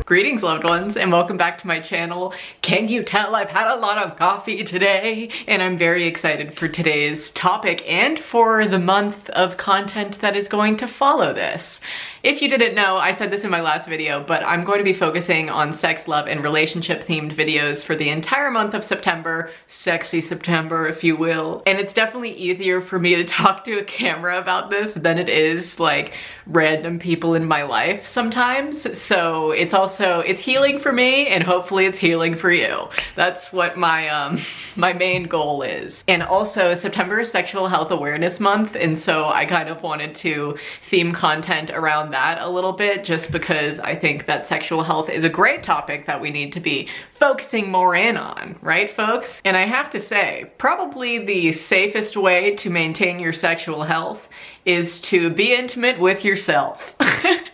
Greetings, loved ones, and welcome back to my channel. Can you tell I've had a lot of coffee today? And I'm very excited for today's topic and for the month of content that is going to follow this. If you didn't know, I said this in my last video, but I'm going to be focusing on sex, love, and relationship themed videos for the entire month of September. Sexy September, if you will. And it's definitely easier for me to talk to a camera about this than it is like random people in my life sometimes. So it's healing for me, and hopefully it's healing for you. That's what my my main goal is. And also, September is Sexual Health Awareness Month, and so I kind of wanted to theme content around that a little bit, just because I think that sexual health is a great topic that we need to be focusing more in on, right folks? And I have to say, probably the safest way to maintain your sexual health is to be intimate with yourself.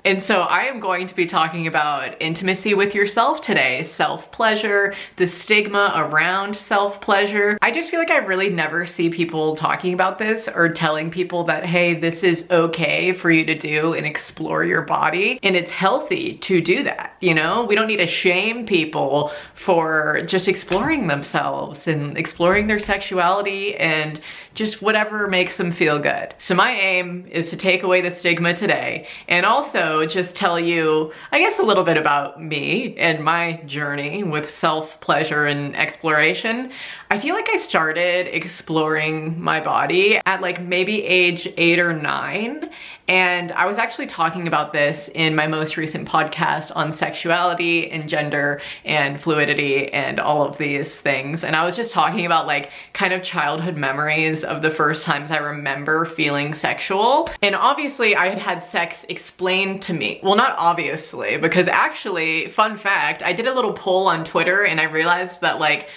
And so I am going to be talking about intimacy with yourself today, self-pleasure, the stigma around self-pleasure. I just feel like I really never see people talking about this or telling people that, hey, this is okay for you to do and explore your body. And it's healthy to do that, you know? We don't need to shame people for just exploring themselves and exploring their sexuality and just whatever makes them feel good. So my aim is to take away the stigma today and also just tell you, I guess, a little bit about me and my journey with self-pleasure and exploration. I feel like I started exploring my body at like maybe age 8 or 9. And I was actually talking about this in my most recent podcast on sexuality and gender and fluidity and all of these things. And I was just talking about like kind of childhood memories of the first times I remember feeling sexual. And obviously I had had sex explained to me. Well, not obviously, because actually, fun fact, I did a little poll on Twitter and I realized that like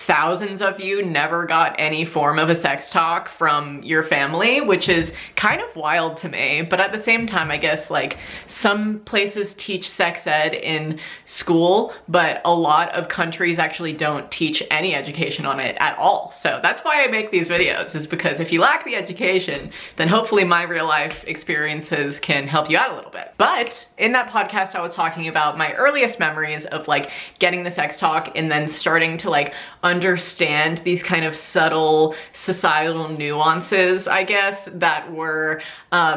thousands of you never got any form of a sex talk from your family, which is kind of wild to me. But at the same time, I guess like some places teach sex ed in school, but a lot of countries actually don't teach any education on it at all. So that's why I make these videos, is because if you lack the education, then hopefully my real life experiences can help you out a little bit. But in that podcast, I was talking about my earliest memories of like getting the sex talk and then starting to like understand these kind of subtle societal nuances, I guess, that were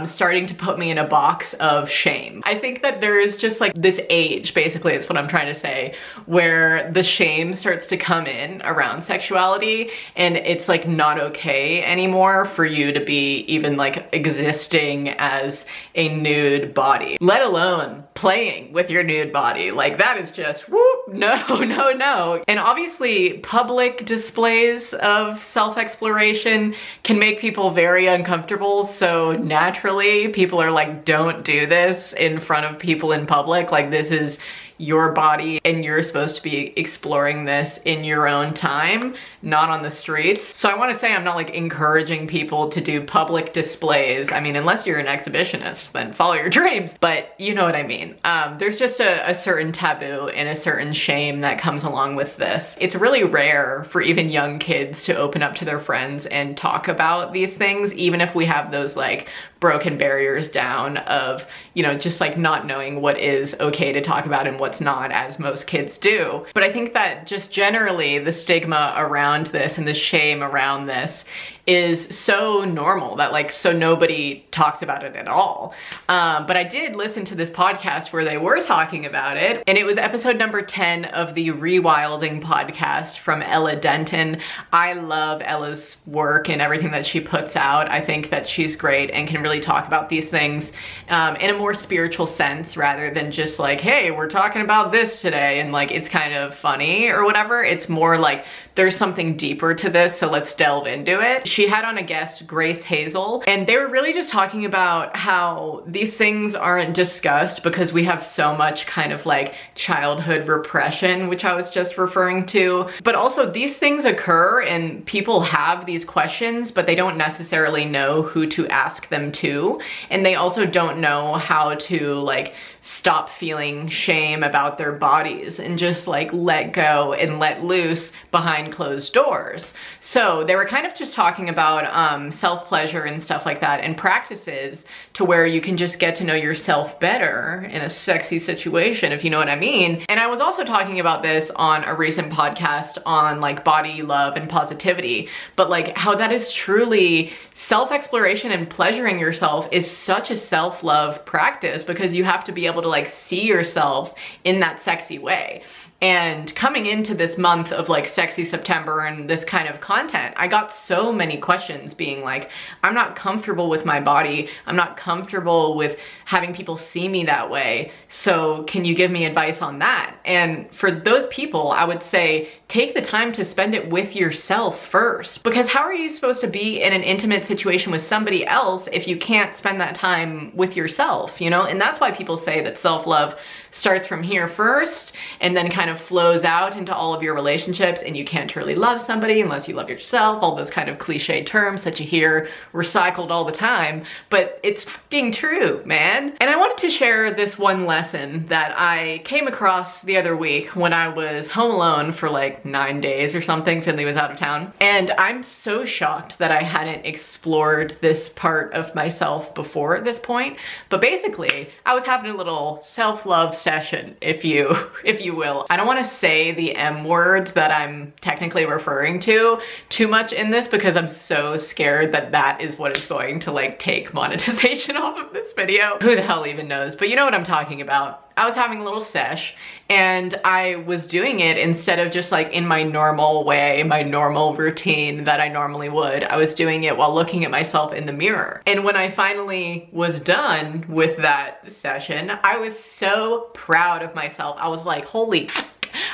starting to put me in a box of shame. I think that there's just like this age, basically, is what I'm trying to say, where the shame starts to come in around sexuality, and it's like not okay anymore for you to be even like existing as a nude body, let alone playing with your nude body. Like that is just whoop, no. And obviously public displays of self-exploration can make people very uncomfortable, so naturally people are like, don't do this in front of people in public. Like, this is your body and you're supposed to be exploring this in your own time, not on the streets. So I want to say I'm not like encouraging people to do public displays. I mean, unless you're an exhibitionist, then follow your dreams, but you know what I mean. There's just a certain taboo and a certain shame that comes along with this. It's really rare for even young kids to open up to their friends and talk about these things, even if we have those like broken barriers down of, you know, just like not knowing what is okay to talk about and what's not, as most kids do. But I think that just generally the stigma around this and the shame around this is so normal that like, so nobody talks about it at all. But I did listen to this podcast where they were talking about it, and it was episode number 10 of the Rewilding podcast from Ella Denton. I love Ella's work and everything that she puts out. I think that she's great and can really talk about these things in a more spiritual sense, rather than just like, hey, we're talking about this today and like it's kind of funny or whatever. It's more like there's something deeper to this, so let's delve into it. She had on a guest, Grace Hazel, and they were really just talking about how these things aren't discussed because we have so much kind of like childhood repression, which I was just referring to. But also these things occur and people have these questions, but they don't necessarily know who to ask them to. And they also don't know how to like stop feeling shame about their bodies and just like let go and let loose behind behind closed doors. So they were kind of just talking about self-pleasure and stuff like that, and practices to where you can just get to know yourself better in a sexy situation, if you know what I mean. And I was also talking about this on a recent podcast on like body love and positivity, but like how that is truly self-exploration, and pleasuring yourself is such a self-love practice, because you have to be able to like see yourself in that sexy way. And coming into this month of like sexy September and this kind of content, I got so many questions being like, I'm not comfortable with my body. I'm not comfortable with having people see me that way. So can you give me advice on that? And for those people, I would say, take the time to spend it with yourself first, because how are you supposed to be in an intimate situation with somebody else if you can't spend that time with yourself, you know? And that's why people say that self-love starts from here first and then kind of flows out into all of your relationships, and you can't truly love somebody unless you love yourself, all those kind of cliche terms that you hear recycled all the time, but it's fucking true, man. And I wanted to share this one lesson that I came across the other week when I was home alone for like 9 days or something. Finley was out of town, and I'm so shocked that I hadn't explored this part of myself before this point. But basically, I was having a little self-love session, if you will. I don't want to say the M word that I'm technically referring to too much in this, because I'm so scared that that is what is going to like take monetization off of this video. Who the hell even knows? But you know what I'm talking about. I was having a little sesh, and I was doing it instead of just like in my normal way, my normal routine that I normally would. I was doing it while looking at myself in the mirror. And when I finally was done with that session, I was so proud of myself. I was like, holy,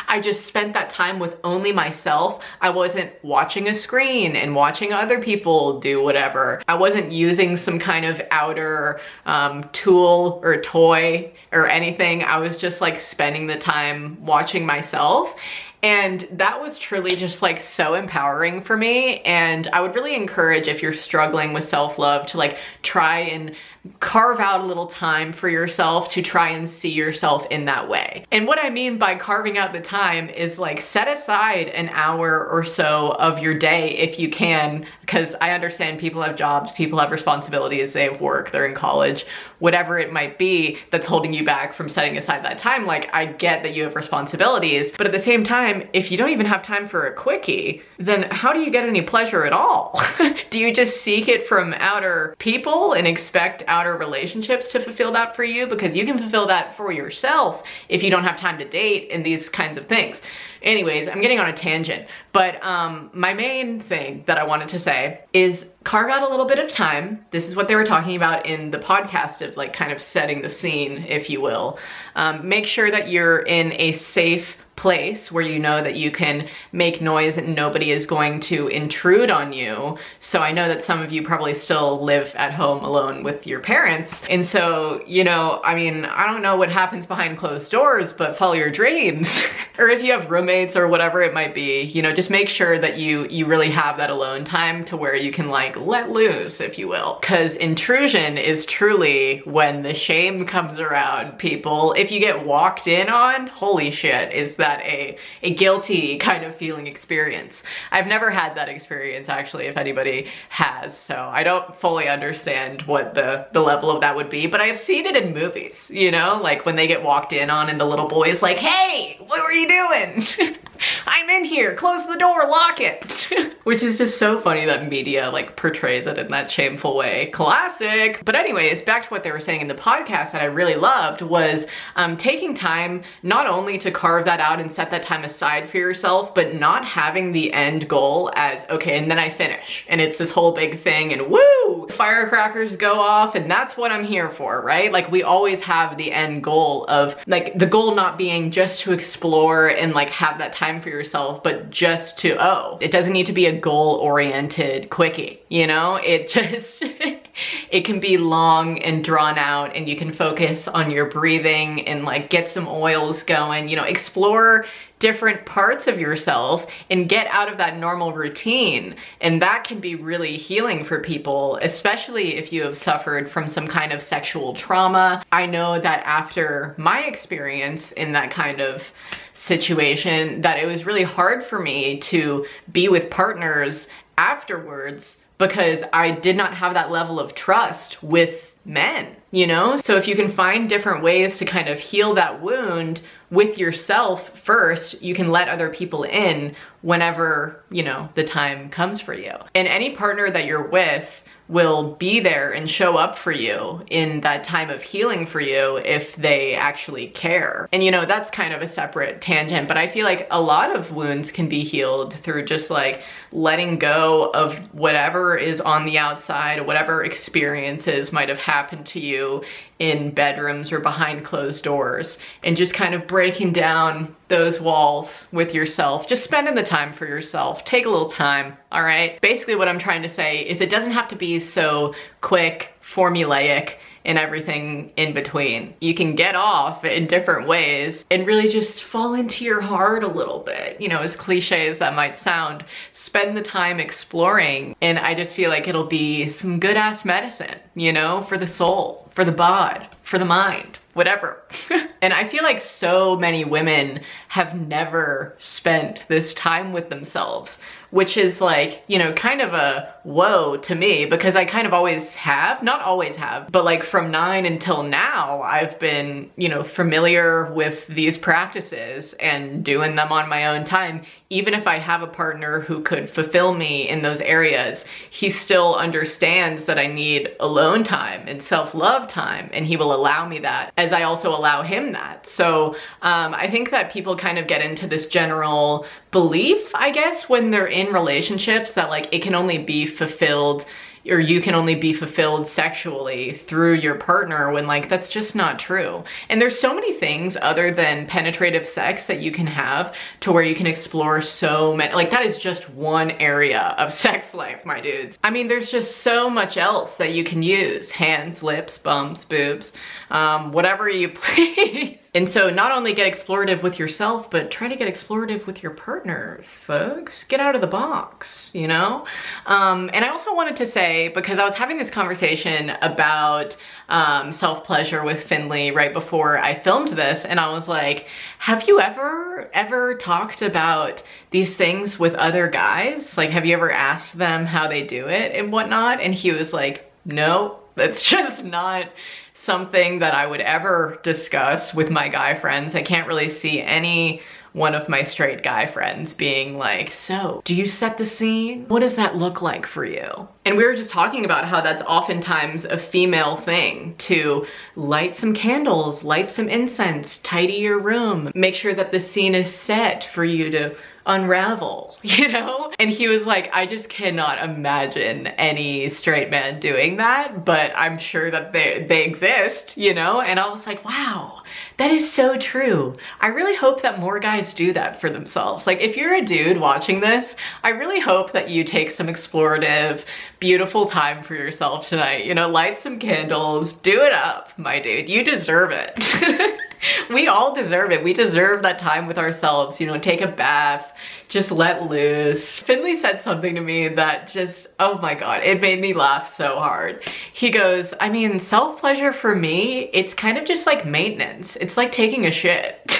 I just spent that time with only myself. I wasn't watching a screen and watching other people do whatever. I wasn't using some kind of outer tool or toy or anything. I was just like spending the time watching myself. And that was truly just like so empowering for me. And I would really encourage, if you're struggling with self-love, to like try and carve out a little time for yourself to try and see yourself in that way. And what I mean by carving out the time is like set aside an hour or so of your day if you can, because I understand people have jobs, people have responsibilities, they have work, they're in college, whatever it might be that's holding you back from setting aside that time. Like, I get that you have responsibilities, but at the same time, if you don't even have time for a quickie, then how do you get any pleasure at all? Do you just seek it from outer people and expect outer relationships to fulfill that for you? Because you can fulfill that for yourself if you don't have time to date and these kinds of things. Anyways, I'm getting on a tangent, but my main thing that I wanted to say is carve out a little bit of time. This is what they were talking about in the podcast of like kind of setting the scene, if you will. Make sure that you're in a safe place where you know that you can make noise and nobody is going to intrude on you. So I know that some of you probably still live at home alone with your parents. And so, you know, I mean, I don't know what happens behind closed doors, but follow your dreams. Or if you have roommates or whatever it might be, you know, just make sure that you really have that alone time to where you can like let loose, if you will. Because intrusion is truly when the shame comes around, people. If you get walked in on, holy shit, is that a guilty kind of feeling experience. I've never had that experience, actually, if anybody has, so I don't fully understand what the level of that would be, but I've seen it in movies, you know, like when they get walked in on and the little boy's like, hey, what were you doing? I'm in here, close the door, lock it. Which is just so funny that media like portrays it in that shameful way. Classic. But anyways, back to what they were saying in the podcast that I really loved was taking time not only to carve that out and set that time aside for yourself, but not having the end goal as, okay, and then I finish. And it's this whole big thing and woo, firecrackers go off and that's what I'm here for, right? Like we always have the end goal of like the goal not being just to explore and like have that time for yourself, but just to, it doesn't need to be a goal-oriented quickie, you know? It just, it can be long and drawn out and you can focus on your breathing and like get some oils going, you know, explore different parts of yourself and get out of that normal routine. And that can be really healing for people, especially if you have suffered from some kind of sexual trauma. I know that after my experience in that kind of situation, that it was really hard for me to be with partners afterwards because I did not have that level of trust with men, you know? So if you can find different ways to kind of heal that wound with yourself first, you can let other people in whenever, you know, the time comes for you. And any partner that you're with will be there and show up for you in that time of healing for you if they actually care. And you know, that's kind of a separate tangent, but I feel like a lot of wounds can be healed through just like letting go of whatever is on the outside, whatever experiences might have happened to you in bedrooms or behind closed doors, and just kind of breaking down those walls with yourself, just spending the time for yourself. Take a little time, all right? Basically what I'm trying to say is it doesn't have to be so quick, formulaic, and everything in between. You can get off in different ways and really just fall into your heart a little bit. You know, as cliche as that might sound, spend the time exploring, and I just feel like it'll be some good ass medicine, you know, for the soul, for the bod, for the mind, whatever. And I feel like so many women have never spent this time with themselves, which is like, you know, kind of a whoa to me, because I kind of always have, not always have, but like from 9 until now, I've been, you know, familiar with these practices and doing them on my own time. Even if I have a partner who could fulfill me in those areas, he still understands that I need alone time and self-love time, and he will allow me that, as I also allow him that. So I think that people kind of get into this general belief, I guess, when they're in relationships, that like it can only be fulfilled, or you can only be fulfilled sexually through your partner, when like that's just not true. And there's so many things other than penetrative sex that you can have to where you can explore so many, like that is just one area of sex life, my dudes. I mean, there's just so much else that you can use: hands, lips, bumps, boobs, whatever you please. And so not only get explorative with yourself, but try to get explorative with your partners, folks. Get out of the box, you know? And I also wanted to say, because I was having this conversation about self-pleasure with Finley right before I filmed this, and I was like, have you ever talked about these things with other guys? Like, have you ever asked them how they do it and whatnot? And he was like, no, that's just not something that I would ever discuss with my guy friends. I can't really see any one of my straight guy friends being like, so do you set the scene? What does that look like for you? And we were just talking about how that's oftentimes a female thing, to light some candles, light some incense, tidy your room, make sure that the scene is set for you to unravel, you know? And he was like, I just cannot imagine any straight man doing that, but I'm sure that they exist, you know? And I was like, wow, that is so true. I really hope that more guys do that for themselves. Like, if you're a dude watching this, I really hope that you take some explorative, beautiful time for yourself tonight. You know, light some candles, do it up, my dude. You deserve it. We all deserve it. We deserve that time with ourselves, you know, take a bath, just let loose. Finley said something to me that just, oh my God, it made me laugh so hard. He goes, I mean, self-pleasure for me, it's kind of just like maintenance. It's like taking a shit.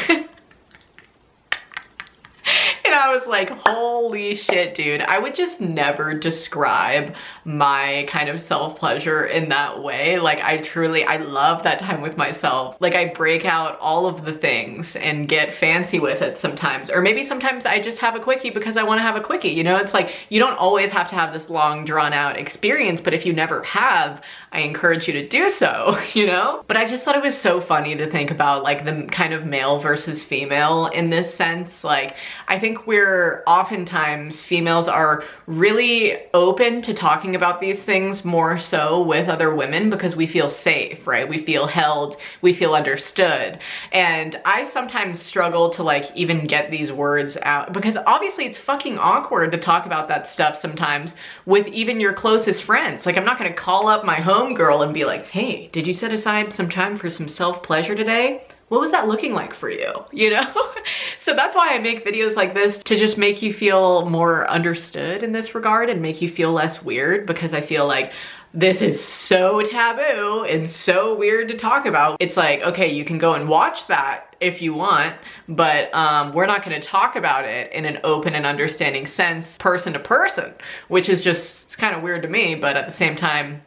And I was like, holy shit, dude. I would just never describe my kind of self-pleasure in that way. Like, I love that time with myself. Like, I break out all of the things and get fancy with it sometimes. Or maybe sometimes I just have a quickie because I want to have a quickie, you know? It's like, you don't always have to have this long, drawn out experience, but if you never have, I encourage you to do so, you know? But I just thought it was so funny to think about like the kind of male versus female in this sense. Like, I think we're oftentimes, females are really open to talking about these things more so with other women because we feel safe, right? We feel held, we feel understood. And I sometimes struggle to like even get these words out, because obviously it's fucking awkward to talk about that stuff sometimes with even your closest friends. Like, I'm not gonna call up my homegirl and be like, hey, did you set aside some time for some self-pleasure today? what was that looking like for you, you know? So that's why I make videos like this, to just make you feel more understood in this regard and make you feel less weird, because I feel like this is so taboo and so weird to talk about. It's like, okay, you can go and watch that if you want, but we're not gonna talk about it in an open and understanding sense, person to person, which is just, it's kind of weird to me, but at the same time,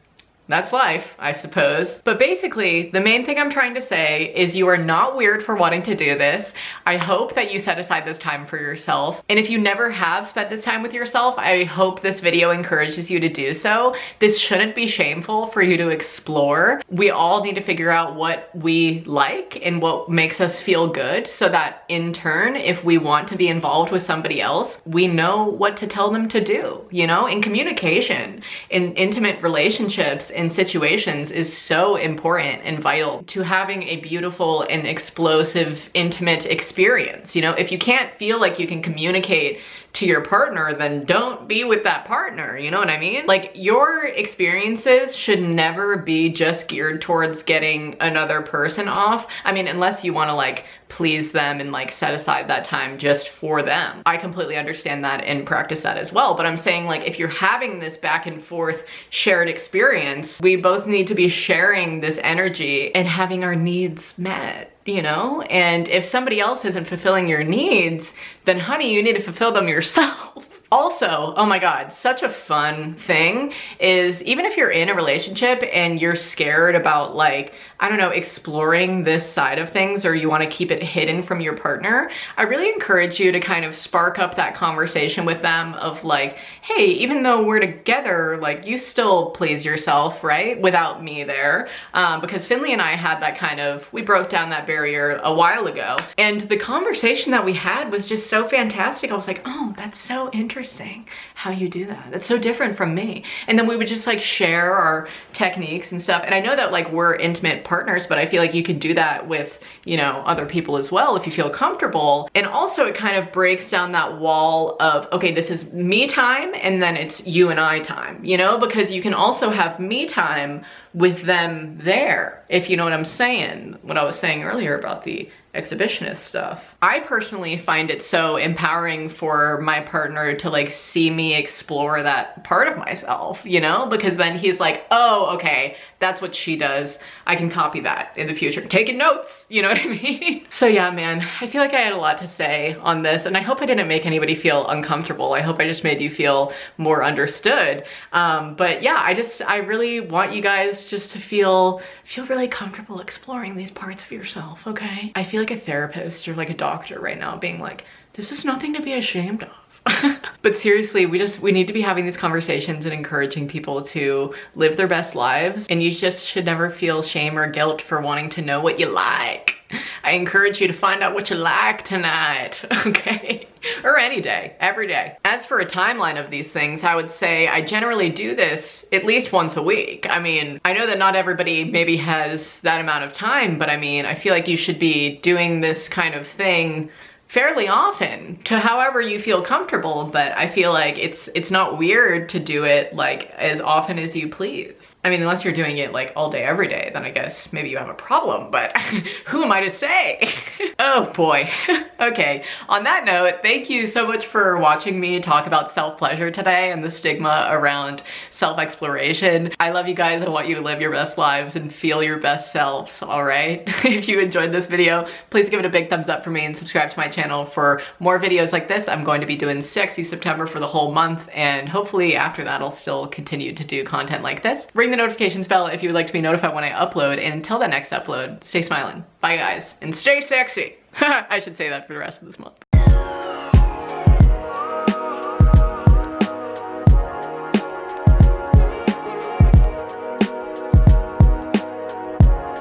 that's life, I suppose. But basically, the main thing I'm trying to say is you are not weird for wanting to do this. I hope that you set aside this time for yourself. And if you never have spent this time with yourself, I hope this video encourages you to do so. This shouldn't be shameful for you to explore. We all need to figure out what we like and what makes us feel good, so that in turn, if we want to be involved with somebody else, we know what to tell them to do, you know? In communication, in intimate relationships, in situations is so important and vital to having a beautiful and explosive, intimate experience. You know, if you can't feel like you can communicate to your partner, then don't be with that partner, you know what I mean? Like, your experiences should never be just geared towards getting another person off. I mean, unless you want to like please them and like set aside that time just for them. I completely understand that and practice that as well. But I'm saying, like, if you're having this back and forth shared experience, we both need to be sharing this energy and having our needs met, you know? And if somebody else isn't fulfilling your needs, then honey, you need to fulfill them yourself. Also, oh my God, such a fun thing is, even if you're in a relationship and you're scared about, like, I don't know, exploring this side of things, or you want to keep it hidden from your partner, I really encourage you to kind of spark up that conversation with them of like, hey, even though we're together, like, you still please yourself, right? Without me there. Because Finley and I had that kind of, we broke down that barrier a while ago. And the conversation that we had was just so fantastic. I was like, oh, that's so interesting how you do that. That's so different from me. And then we would just like share our techniques and stuff. And I know that like we're intimate partners, but I feel like you could do that with, you know, other people as well if you feel comfortable. And also it kind of breaks down that wall of, okay, this is me time and then it's you and I time, you know, because you can also have me time with them there, if you know what I'm saying, what I was saying earlier about the exhibitionist stuff. I personally find it so empowering for my partner to like see me explore that part of myself, you know, because then he's like, oh, okay, that's what she does. I can copy that in the future. Taking notes, you know what I mean? So yeah, man, I feel like I had a lot to say on this, and I hope I didn't make anybody feel uncomfortable. I hope I just made you feel more understood. But yeah, I really want you guys just to feel really comfortable exploring these parts of yourself, okay? I feel like a therapist or like a doctor right now being like, this is nothing to be ashamed of. But seriously, we need to be having these conversations and encouraging people to live their best lives, and you just should never feel shame or guilt for wanting to know what you like. I encourage you to find out what you like tonight, okay? Or any day, every day. As for a timeline of these things, I would say I generally do this at least once a week. I mean, I know that not everybody maybe has that amount of time, but I mean, I feel like you should be doing this kind of thing fairly often, to however you feel comfortable, but I feel like it's not weird to do it like as often as you please. I mean, unless you're doing it like all day, every day, then I guess maybe you have a problem, but who am I to say? Oh boy. Okay, on that note, thank you so much for watching me talk about self-pleasure today and the stigma around self-exploration. I love you guys. I want you to live your best lives and feel your best selves, all right? If you enjoyed this video, please give it a big thumbs up for me and subscribe to my channel for more videos like this. I'm going to be doing Sexy September for the whole month, and hopefully after that I'll still continue to do content like this. Ring the notifications bell if you would like to be notified when I upload, and until the next upload, stay smiling. Bye guys, and stay sexy. I should say that for the rest of this month.